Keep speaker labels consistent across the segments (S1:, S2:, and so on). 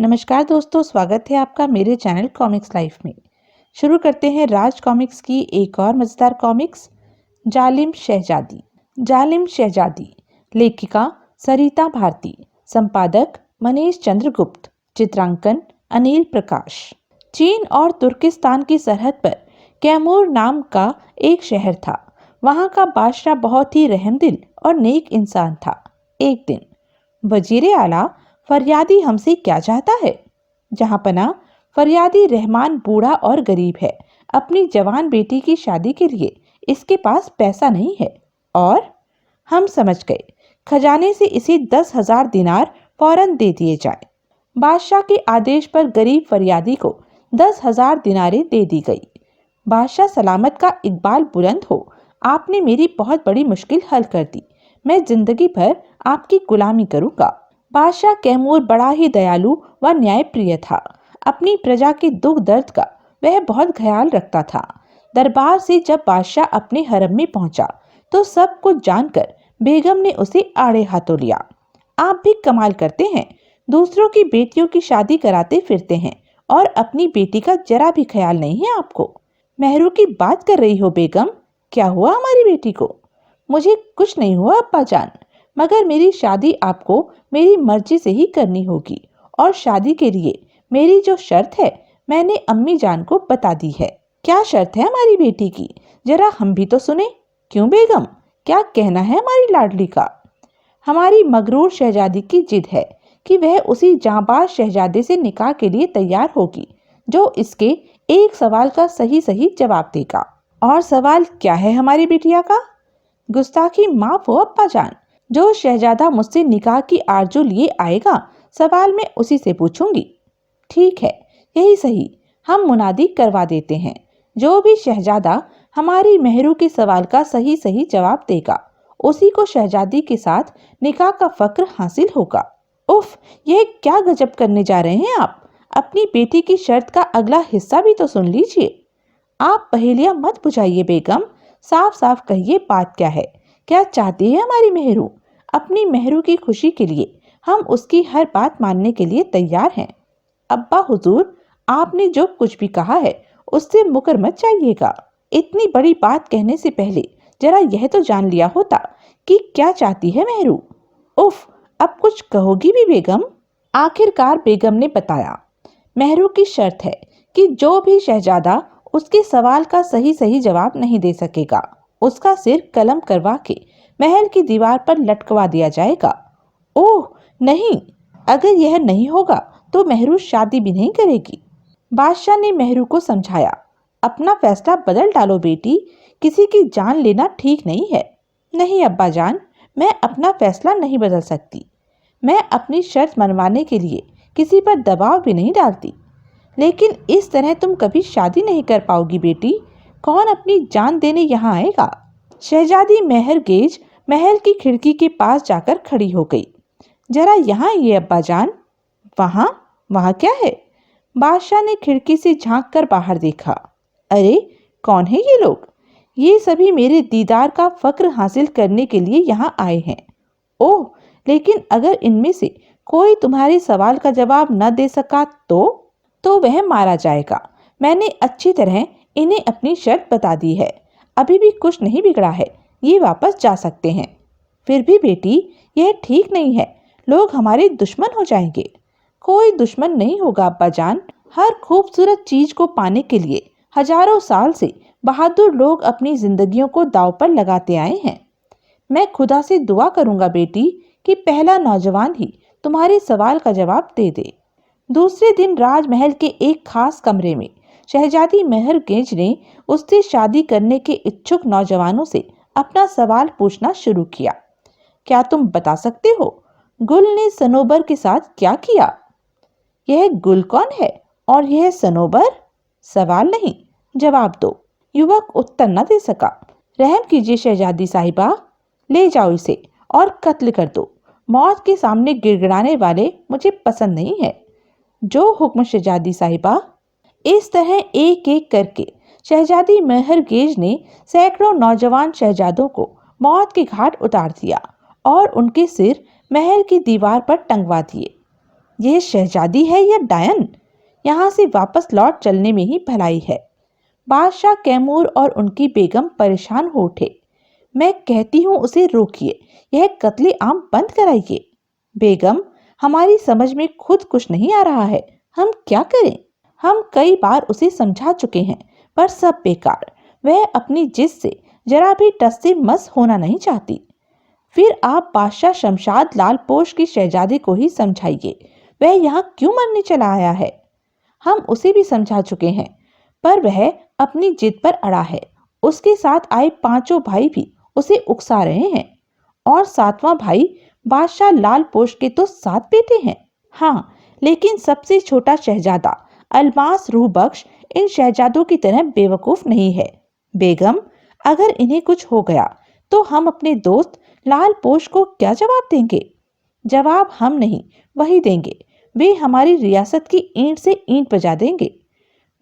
S1: नमस्कार दोस्तों, स्वागत है आपका मेरे चैनल कॉमिक्स लाइफ में। शुरू करते हैं राज कॉमिक्स की एक और मजेदार कॉमिक्स, जालिम शहजादी। जालिम शहजादी, लेखिका सरिता भारती, संपादक मनीष चंद्रगुप्त, चित्रांकन अनिल प्रकाश। चीन और तुर्किस्तान की सरहद पर कैमूर नाम का एक शहर था। वहां का बादशाह बहुत ही रहमदिल और नेक इंसान था। एक दिन, वजीर आला फरियादी हमसे क्या चाहता है? जहां पना, फरियादी रहमान बूढ़ा और गरीब है। अपनी जवान बेटी की शादी के लिए इसके पास पैसा नहीं है। और हम समझ गए, खजाने से इसे 10,000 दिनार फौरन दे दिए जाए। बादशाह के आदेश पर गरीब फरियादी को 10,000 दिनारें दे दी गई। बादशाह सलामत का इकबाल बुलंद हो, आपने मेरी बहुत बड़ी मुश्किल हल कर दी। मैं जिंदगी भर आपकी गुलामी करूंगा। बादशाह कैमूर बड़ा ही दयालु व न्यायप्रिय था। अपनी प्रजा के दुख दर्द का वह बहुत ख्याल रखता था। दरबार से जब बादशाह अपने हरम में पहुंचा तो सब कुछ जानकर बेगम ने उसे आड़े हाथों लिया। आप भी कमाल करते हैं, दूसरों की बेटियों की शादी कराते फिरते हैं और अपनी बेटी का जरा भी ख्याल नहीं है आपको। मेहरू की बात कर रही हो बेगम? क्या हुआ हमारी बेटी को? मुझे कुछ नहीं हुआ अब्बा जान, मगर मेरी शादी आपको मेरी मर्जी से ही करनी होगी और शादी के लिए मेरी जो शर्त है मैंने अम्मी जान को बता दी है। क्या शर्त है हमारी बेटी की? जरा हम भी तो सुने। क्यों बेगम, क्या कहना है हमारी लाडली का? हमारी मगरूर शहजादी की जिद है कि वह उसी जांबाज शहजादे से निकाह के लिए तैयार होगी जो इसके एक सवाल का सही सही जवाब देगा। और सवाल क्या है हमारी बिटिया का? गुस्ताखी माफ हो अब्बा जान, जो शहजादा मुझसे निकाह की आरजू लिए आएगा सवाल मैं उसी से पूछूंगी। ठीक है, यही सही, हम मुनादी करवा देते हैं। जो भी शहजादा हमारी मेहरू के सवाल का सही सही जवाब देगा उसी को शहजादी के साथ निकाह का फक्र हासिल होगा। उफ, यह क्या गजब करने जा रहे हैं आप? अपनी बेटी की शर्त का अगला हिस्सा भी तो सुन लीजिए। आप पहेलियां मत बुझाइए बेगम, साफ साफ कहिए बात क्या है? क्या चाहती है हमारी मेहरू? अपनी मेहरू की खुशी के लिए हम उसकी हर बात मानने के लिए तैयार हैं। अब्बा हुजूर, आपने जो कुछ भी कहा है उससे मुकर मत जाइएगा। इतनी बड़ी बात कहने से पहले जरा यह तो जान लिया होता कि क्या चाहती है मेहरू। उफ, अब कुछ कहोगी भी बेगम? आखिरकार बेगम ने बताया, मेहरू की शर्त है कि जो भी शहजादा उसके सवाल का सही सही जवाब नहीं दे सकेगा उसका सिर कलम करवा के महल की दीवार पर लटकवा दिया जाएगा। ओह नहीं, अगर यह नहीं होगा तो मेहरू शादी भी नहीं करेगी। बादशाह ने मेहरू को समझाया, अपना फैसला बदल डालो बेटी, किसी की जान लेना ठीक नहीं है। नहीं अब्बा जान, मैं अपना फैसला नहीं बदल सकती। मैं अपनी शर्त मनवाने के लिए किसी पर दबाव भी नहीं डालती। लेकिन इस तरह तुम कभी शादी नहीं कर पाओगी बेटी। कौन अपनी जान देने यहाँ आएगा? शहजादी मेहरगेज महल की खिड़की के पास जाकर खड़ी हो गई। जरा यहाँ ये अब्बा जान। वहाँ वहाँ क्या है? बादशाह ने खिड़की से झांक कर बाहर देखा। अरे, कौन है ये लोग? ये सभी मेरे दीदार का फक्र हासिल करने के लिए यहाँ आए हैं। ओह, लेकिन अगर इनमें से कोई तुम्हारे सवाल का जवाब न दे सका तो वह मारा जाएगा। मैंने अच्छी तरह इन्हें अपनी शर्त बता दी है। अभी भी कुछ नहीं बिगड़ा है, ये वापस जा सकते हैं। फिर भी बेटी, यह ठीक नहीं है, लोग हमारे दुश्मन हो जाएंगे। कोई दुश्मन नहीं होगा अब्बा जान। हर खूबसूरत चीज को पाने के लिए हजारों साल से बहादुर लोग अपनी जिंदगियों को दांव पर लगाते आए हैं। मैं खुदा से दुआ करूंगा बेटी कि पहला नौजवान ही तुम्हारे सवाल का जवाब दे दे। दूसरे दिन राजमहल के एक खास कमरे में शहजादी मेहरगेज ने उससे शादी करने के इच्छुक नौजवानों से अपना सवाल पूछना शुरू किया। क्या तुम बता सकते हो गुल ने सनोबर के साथ क्या किया? यह गुल कौन है और यह सनोबर? सवाल नहीं, जवाब दो। युवक उत्तर न दे सका। रहम कीजिए शहजादी साहिबा, ले जाओ इसे और कत्ल कर दो। मौत के सामने गिड़गिड़ाने वाले मुझे पसंद नहीं है। जो हुक्म शहजादी साहिबा। इस तरह एक एक करके शहजादी मेहरगेज ने सैकड़ों नौजवान शहजादों को मौत के घाट उतार दिया और उनके सिर महल की दीवार पर टंगवा दिए। यह शहजादी है या डायन? यहाँ से वापस लौट चलने में ही भलाई है। बादशाह कैमूर और उनकी बेगम परेशान हो उठे। मैं कहती हूँ उसे रोकिए, यह कत्ले आम बंद कराइए। बेगम, हमारी समझ में खुद कुछ नहीं आ रहा है, हम क्या करें? हम कई बार उसे समझा चुके हैं, पर सब बेकार। वह अपनी जिद से जरा भी टस से मस होना नहीं चाहती। फिर आप बादशाह शमशाद लाल पोश की शहजादी को ही समझाइए, वह यहाँ क्यों मरने चला आया है? हम उसे भी समझा चुके हैं, पर वह अपनी जिद पर अड़ा है। उसके साथ आए पांचों भाई भी उसे उकसा रहे हैं, और सातवां भाई बादशाह लाल पोश के तो 7 बेटे हैं। हाँ, लेकिन सबसे छोटा शहजादा अलमास रूह बख्श इन शहजादों की तरह बेवकूफ नहीं है। बेगम, अगर इन्हें कुछ हो गया तो हम अपने दोस्त लाल पोश को क्या जवाब देंगे? जवाब हम नहीं, वही देंगे। वे हमारी रियासत की ईंट से ईंट बजा देंगे।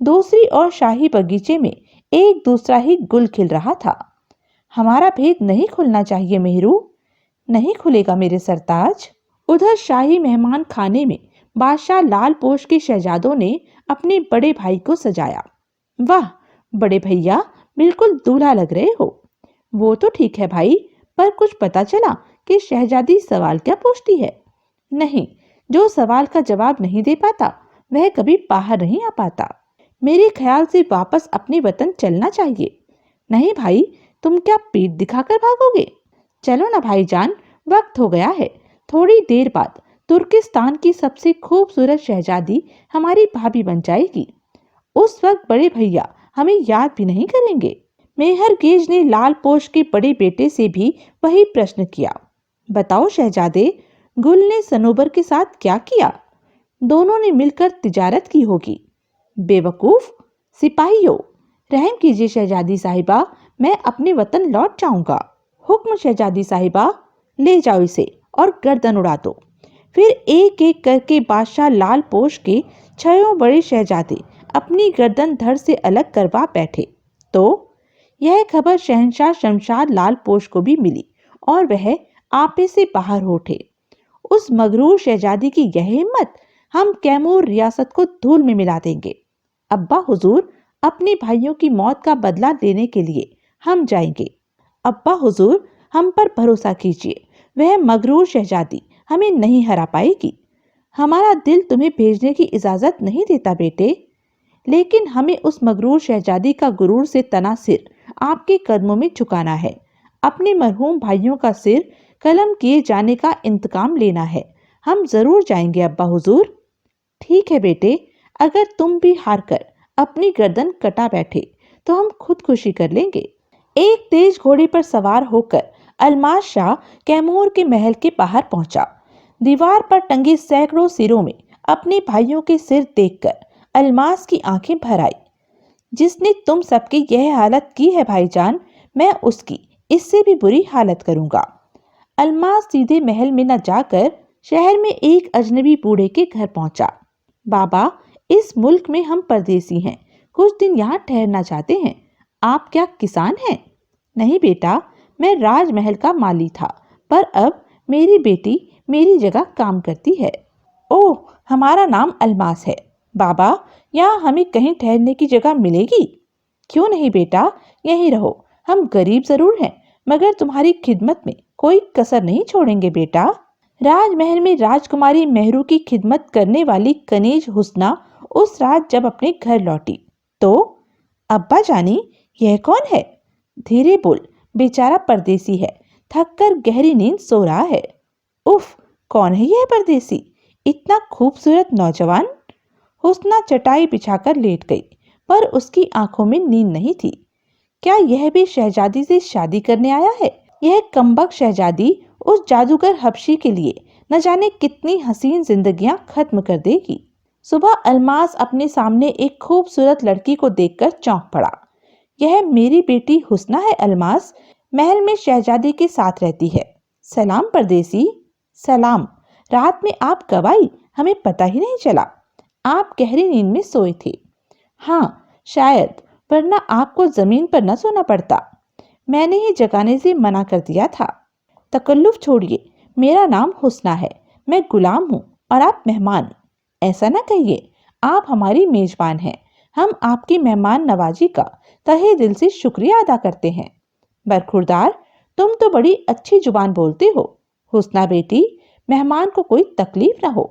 S1: दूसरी ओर शाही बगीचे में एक दूसरा ही गुल खिल रहा था। हमारा भेद नहीं खुलना चाहिए मेहरू। नहीं खुलेगा मेरे सरताज। उधर शाही मेहमान खाने में बादशाह लाल पोश के शहजादों ने अपने बड़े भाई को सजाया। वाह बड़े भैया, बिल्कुल दूल्हा लग रहे हो। वो तो ठीक है भाई, पर कुछ पता चला कि शहजादी सवाल क्या पूछती है? नहीं, जो सवाल का जवाब नहीं दे पाता वह कभी बाहर नहीं आ पाता। मेरे ख्याल से वापस अपने वतन चलना चाहिए। नहीं भाई, तुम क्या पीठ दिखाकर भागोगे? चलो ना भाईजान, वक्त हो गया है। थोड़ी देर बाद तुर्किस्तान की सबसे खूबसूरत शहजादी हमारी भाभी बन जाएगी। उस वक्त बड़े भैया हमें याद भी नहीं करेंगे। मेहरगेज ने लाल पोश के बड़े बेटे से भी वही प्रश्न किया। बताओ शहजादे, गुल ने सनोबर के साथ क्या किया? दोनों ने मिलकर तिजारत की होगी। बेवकूफ! सिपाहियों, रहम कीजिए शहजादी साहिबा, मैं अपने वतन लौट जाऊंगा। हुक्म शहजादी साहिबा, ले जाओ इसे और गर्दन उड़ा दो। फिर एक एक करके बादशाह लाल पोश के 6 बड़े शहजादे अपनी गर्दन धड़ से अलग करवा बैठे। तो यह खबर शहंशाह शमशाद लाल पोश को भी मिली और वह आपे से बाहर हो उठे। उस मगरूर शहजादी की यह हिम्मत! हम कैमूर रियासत को धूल में मिला देंगे। अब्बा हुजूर, अपने भाइयों की मौत का बदला लेने के लिए हम जाएंगे। अब्बा हुजूर, हम पर भरोसा कीजिए, वह मगरूर शहजादी हमें नहीं हरा पाएगी। हमारा दिल तुम्हें भेजने की इजाजत नहीं देता बेटे, लेकिन हमें उस मगरूर शहजादी का गुरूर से तना सिर आपके कदमों में झुकाना है। अपने मरहूम भाइयों का सिर कलम किए जाने का इंतकाम लेना है। हम जरूर जाएंगे अब्बा हुजूर। ठीक है बेटे, अगर तुम भी हार कर अपनी गर्दन कटा बैठे तो हम खुदकुशी कर लेंगे। एक तेज घोड़े पर सवार होकर अलमास शाह कैमूर के महल के बाहर पहुंचा। दीवार पर टंगे सैकड़ों सिरों में अपने भाइयों के सिर देखकर अलमास की आंखें भर आई। जिसने तुम सबकी यह हालत की है भाईजान, मैं उसकी इससे भी बुरी हालत करूंगा। अलमास सीधे महल में न जाकर शहर में एक अजनबी बूढ़े के घर पहुंचा। बाबा, इस मुल्क में हम परदेसी हैं, कुछ दिन यहाँ ठहरना चाहते हैं। आप क्या किसान हैं? नहीं बेटा, मैं राजमहल का माली था, पर अब मेरी बेटी मेरी जगह काम करती है। ओह, हमारा नाम अलमास है। बाबा, यहाँ हमें कहीं ठहरने की जगह मिलेगी? क्यों नहीं बेटा, यहीं रहो। हम गरीब जरूर हैं, मगर तुम्हारी खिदमत में कोई कसर नहीं छोड़ेंगे बेटा। राजमहल में राजकुमारी मेहरू की खिदमत करने वाली कनीज हुस्ना उस रात जब अपने घर लौटी तो, अब्बा जानी, यह कौन है? धीरे बोल, बेचारा परदेसी है, थक कर गहरी नींद सो रहा है। उफ, कौन है यह परदेसी? इतना खूबसूरत नौजवान? हुस्ना चटाई बिछाकर लेट गई, पर उसकी आंखों में नींद नहीं थी। क्या यह भी शहजादी से शादी करने आया है? यह कमबख्त शहजादी उस जादूगर हबशी के लिए न जाने कितनी हसीन जिंदगियां खत्म कर देगी। सुबह अलमास अपने सामने एक खूबसूरत लड़की को देखकर चौंक पड़ा। यह मेरी बेटी हुस्ना है अलमास, महल में शहजादी के साथ रहती है। सलाम परदेसी। सलाम। रात में आप कब आई, हमें पता ही नहीं चला। आप गहरी नींद में सोए थे। हाँ शायद, वरना आपको जमीन पर न सोना पड़ता। मैंने ही जगाने से मना कर दिया था। तकल्लुफ छोड़िए, मेरा नाम हुस्ना है, मैं गुलाम हूँ, और आप मेहमान। ऐसा ना कहिए, आप हमारी मेजबान हैं। हम आपकी मेहमान नवाजी का तहे दिल से शुक्रिया अदा करते हैं। बरखुरदार, तुम तो बड़ी अच्छी जुबान बोलते हो। हुस्ना बेटी, मेहमान को कोई तकलीफ ना हो।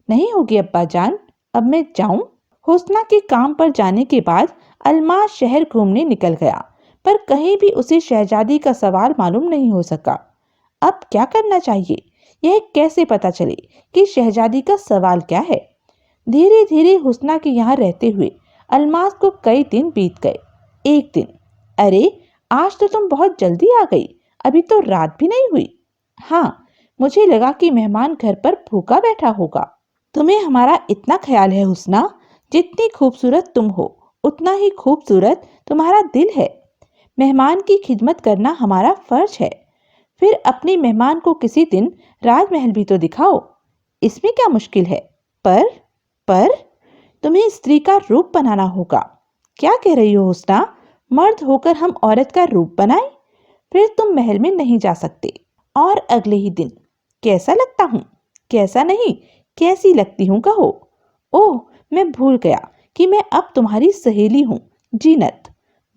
S1: नहीं होगी अब्बा जान, अब मैं जाऊं? हुस्ना के काम पर जाने के बाद अलमास शहर घूमने निकल गया, पर कहीं भी उसे शहजादी का सवाल मालूम नहीं हो सका। अब क्या करना चाहिए, यह कैसे पता चले कि शहजादी का सवाल क्या है? धीरे धीरे हुस्ना के यहाँ रहते हुए अलमास को कई दिन बीत गए। एक दिन, अरे आज तो तुम बहुत जल्दी आ गई, अभी तो रात भी नहीं हुई। हाँ, मुझे लगा कि मेहमान घर पर भूखा बैठा होगा। तुम्हें हमारा इतना ख्याल है हुस्ना। जितनी खूबसूरत तुम हो, उतना ही खूबसूरत तुम्हारा दिल है। मेहमान की खिदमत करना हमारा फर्ज है। फिर अपने मेहमान को किसी दिन राजमहल भी तो दिखाओ। इसमें क्या मुश्किल है? पर तुम्हें स्त्री का रूप बनाना होगा। क्या कह रही हो हुस्ना? मर्द होकर हम औरत का रूप बनाएं? फिर तुम महल में नहीं जा सकते। और अगले ही दिन, कैसा लगता हूँ? कैसा नहीं, कैसी लगती हूँ कहो। ओह, मैं भूल गया कि मैं अब तुम्हारी सहेली हूँ, जीनत।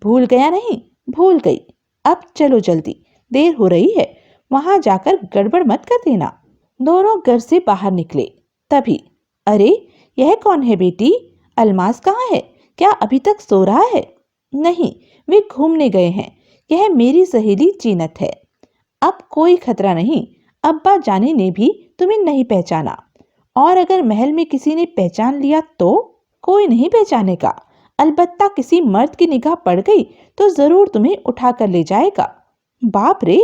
S1: भूल गया नहीं, भूल गई। अब चलो जल्दी, देर हो रही है। वहां जाकर गड़बड़ मत कर देना। दोनों घर से बाहर निकले। तभी, अरे यह कौन है बेटी? अलमास कहाँ है? क्या अभी तक सो रहा है? नहीं, वे घूमने गए हैं। यह मेरी सहेली जीनत है। अब कोई खतरा नहीं। अब्बा जानी ने भी तुम्हें नहीं पहचाना, और अगर महल में किसी ने पहचान लिया तो? कोई नहीं पहचानेगा। अलबत्ता किसी मर्द की निगाह पड़ गई तो जरूर तुम्हें उठा कर ले जाएगा। बाप रे!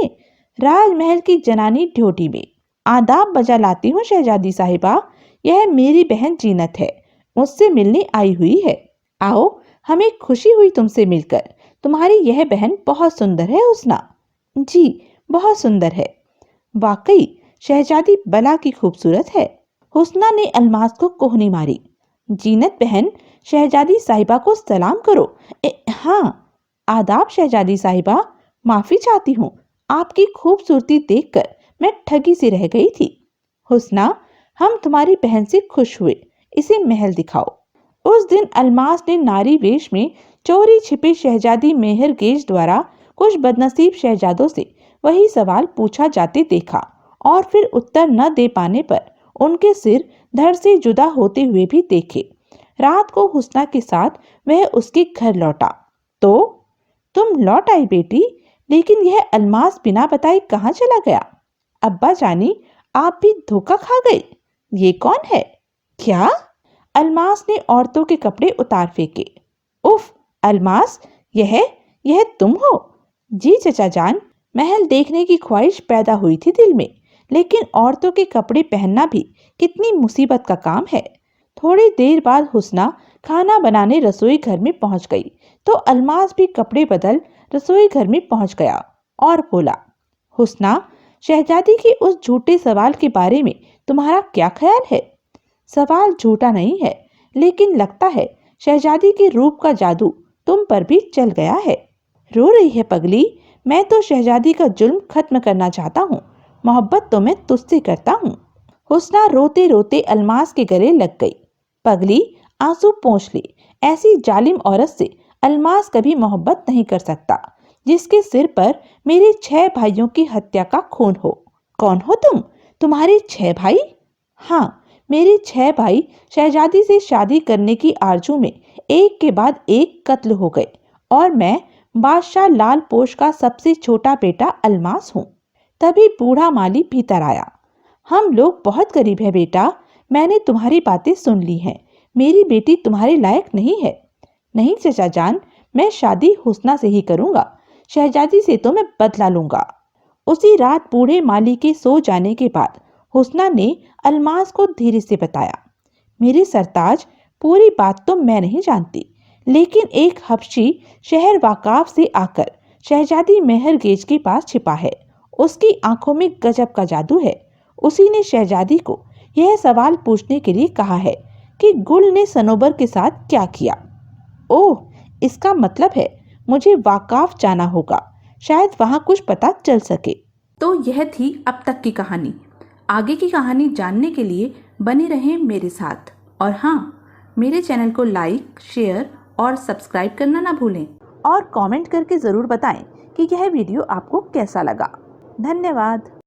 S1: राजमहल की जनानी ड्योटी में। आदाब बजा लाती हूँ शहजादी साहिबा। यह मेरी बहन जीनत है, मुझसे मिलने आई हुई है। आओ, हमें खुशी हुई तुमसे मिलकर। तुम्हारी यह बहन बहुत सुंदर है हुस्ना। जी, बहुत सुंदर है। वाकई शहजादी बला की खूबसूरत है। हुस्ना ने अलमास को कोहनी मारी। जीनत बहन, शहजादी साहिबा को सलाम करो। हाँ, आदाब शहजादी साहिबा। माफी चाहती हूँ, आपकी खूबसूरती देखकर मैं ठगी सी रह गई थी। हुस्ना, हम तुम्हारी बहन से खुश हुए। इसे महल दिखाओ। उस दिन अलमास ने नारी वेश में चोरी छिपे शहजादी मेहरगेज द्वारा कुछ बदनसीब शहजादों से वही सवाल पूछा जाते देखा, और फिर उत्तर न दे पाने पर उनके सिर धड़ से जुदा होते हुए भी देखे। रात को हुस्ना के साथ वह उसके घर लौटा। तो तुम लौट आई बेटी, लेकिन यह अलमास बिना बताए कहाँ चला गया? अब्बा जानी, आप भी धोखा खा गए। ये कौन है? क्या? अलमास ने औरतों के कपड़े उतार फेंके। उफ, अलमास, यह तुम हो? जी चचा जान, महल देखने की ख्वाहिश पैदा हुई थी दिल में, लेकिन औरतों के कपड़े पहनना भी कितनी मुसीबत का काम है। थोड़ी देर बाद हुस्ना खाना बनाने रसोई घर में पहुंच गई तो अलमास भी कपड़े बदल रसोई घर में पहुंच गया और बोला, हुस्ना, शहजादी के उस झूठे सवाल के बारे में तुम्हारा क्या ख्याल है? सवाल झूठा नहीं है, लेकिन लगता है शहजादी के रूप का जादू तुम पर भी चल गया है। रो रही है पगली? मैं तो शहजादी का जुल्म खत्म करना चाहता हूँ। मोहब्बत तो मैं तुझसे करता हूँ। हुस्ना रोते रोते अलमास के गले लग गई। पगली, आंसू पोंछ ले। ऐसी जालिम औरत से अलमास कभी मोहब्बत नहीं कर सकता, जिसके सिर पर मेरे 6 भाइयों की हत्या का खून हो। कौन हो तुम? तुम्हारे 6 भाई? हाँ, मेरे 6 भाई शहजादी से शादी करने की आरजू में एक के बाद एक कत्ल हो गए, और मैं बादशाह लाल पोश का सबसे छोटा बेटा अलमास हूँ। तभी बूढ़ा माली भीतर आया। हम लोग बहुत गरीब है बेटा, मैंने तुम्हारी बातें सुन ली हैं। मेरी बेटी तुम्हारे लायक नहीं है। नहीं चचा जान, मैं शादी हुस्ना से ही करूंगा। शहजादी से तो मैं बदला लूंगा। उसी रात बूढ़े माली के सो जाने के बाद हुस्ना ने अलमास को धीरे से बताया, मेरे सरताज, पूरी बात तो मैं नहीं जानती, लेकिन एक हबशी शहर वाकाफ से आकर शहजादी मेहरगेज के पास छिपा है। उसकी आंखों में गजब का जादू है। उसी ने शहजादी को यह सवाल पूछने के लिए कहा है कि गुल ने सनोबर के साथ क्या किया। ओह, इसका मतलब है मुझे वाकाफ जाना होगा, शायद वहां कुछ पता चल सके।
S2: तो यह थी अब तक की कहानी। आगे की कहानी जानने के लिए
S1: बने रहें मेरे साथ और हाँ, मेरे चैनल को लाइक, शेयर और सब्सक्राइब करना ना भूलें और कमेंट करके ज़रूर बताएं कि यह वीडियो आपको कैसा लगा। धन्यवाद।